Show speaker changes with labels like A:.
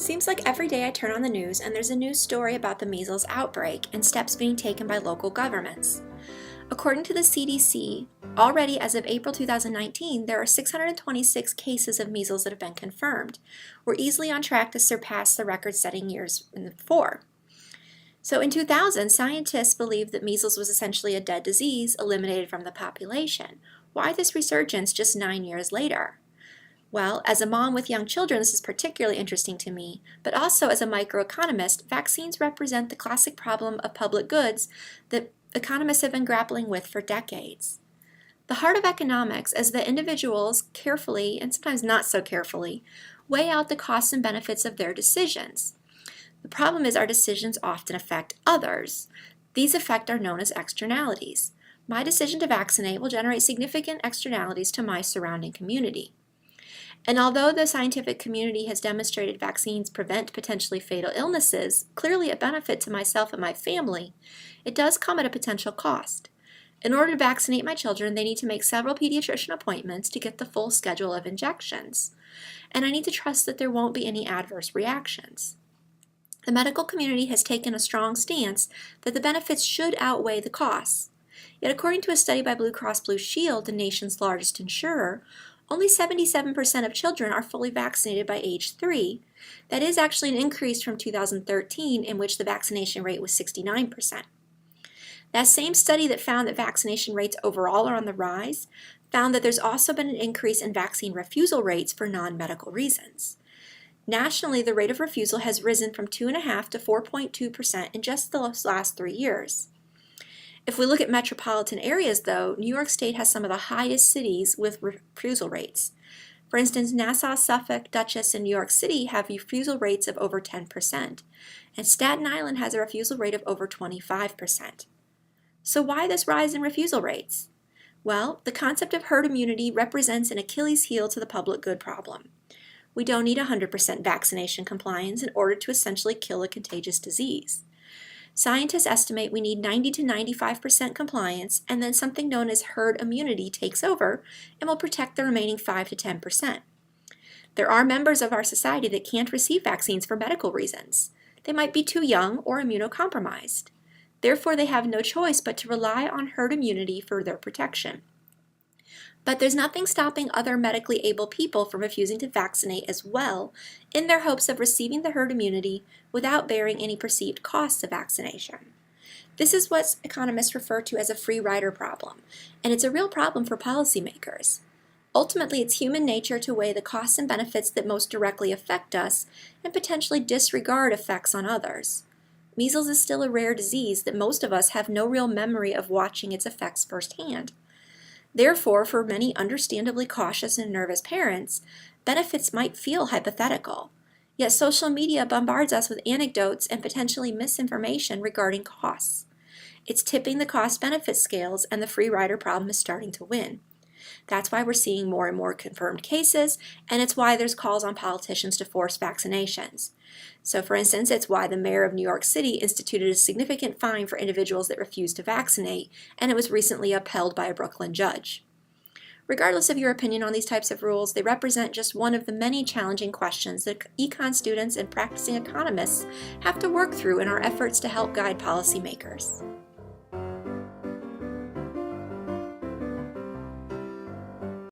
A: Seems like every day I turn on the news and there's a new story about the measles outbreak and steps being taken by local governments. According to the CDC, already as of April 2019, there are 626 cases of measles that have been confirmed. We're easily on track to surpass the record-setting years before. So in 2000, scientists believed that measles was essentially a dead disease eliminated from the population. Why this resurgence just 9 years later? Well, as a mom with young children, this is particularly interesting to me, but also as a microeconomist, vaccines represent the classic problem of public goods that economists have been grappling with for decades. The heart of economics is that individuals carefully, and sometimes not so carefully, weigh out the costs and benefits of their decisions. The problem is our decisions often affect others. These effects are known as externalities. My decision to vaccinate will generate significant externalities to my surrounding community. And although the scientific community has demonstrated vaccines prevent potentially fatal illnesses, clearly a benefit to myself and my family, it does come at a potential cost. In order to vaccinate my children, they need to make several pediatrician appointments to get the full schedule of injections. And I need to trust that there won't be any adverse reactions. The medical community has taken a strong stance that the benefits should outweigh the costs. Yet according to a study by Blue Cross Blue Shield, the nation's largest insurer, only 77% of children are fully vaccinated by age 3. That is actually an increase from 2013, in which the vaccination rate was 69%. That same study that found that vaccination rates overall are on the rise found that there's also been an increase in vaccine refusal rates for non-medical reasons. Nationally, the rate of refusal has risen from 2.5% to 4.2% in just the last 3 years. If we look at metropolitan areas, though, New York State has some of the highest cities with refusal rates. For instance, Nassau, Suffolk, Dutchess, and New York City have refusal rates of over 10%, and Staten Island has a refusal rate of over 25%. So why this rise in refusal rates? Well, the concept of herd immunity represents an Achilles heel to the public good problem. We don't need 100% vaccination compliance in order to essentially kill a contagious disease. Scientists estimate we need 90 to 95% compliance, and then something known as herd immunity takes over and will protect the remaining 5 to 10%. There are members of our society that can't receive vaccines for medical reasons. They might be too young or immunocompromised. Therefore, they have no choice but to rely on herd immunity for their protection. But there's nothing stopping other medically able people from refusing to vaccinate as well, in their hopes of receiving the herd immunity without bearing any perceived costs of vaccination. This is what economists refer to as a free rider problem, and it's a real problem for policymakers. Ultimately, it's human nature to weigh the costs and benefits that most directly affect us and potentially disregard effects on others. Measles is still a rare disease that most of us have no real memory of watching its effects firsthand. Therefore, for many understandably cautious and nervous parents, benefits might feel hypothetical. Yet social media bombards us with anecdotes and potentially misinformation regarding costs. It's tipping the cost-benefit scales, and the free rider problem is starting to win. That's why we're seeing more and more confirmed cases, and it's why there's calls on politicians to force vaccinations. So for instance, it's why the mayor of New York City instituted a significant fine for individuals that refuse to vaccinate, and it was recently upheld by a Brooklyn judge. Regardless of your opinion on these types of rules, they represent just one of the many challenging questions that econ students and practicing economists have to work through in our efforts to help guide policymakers.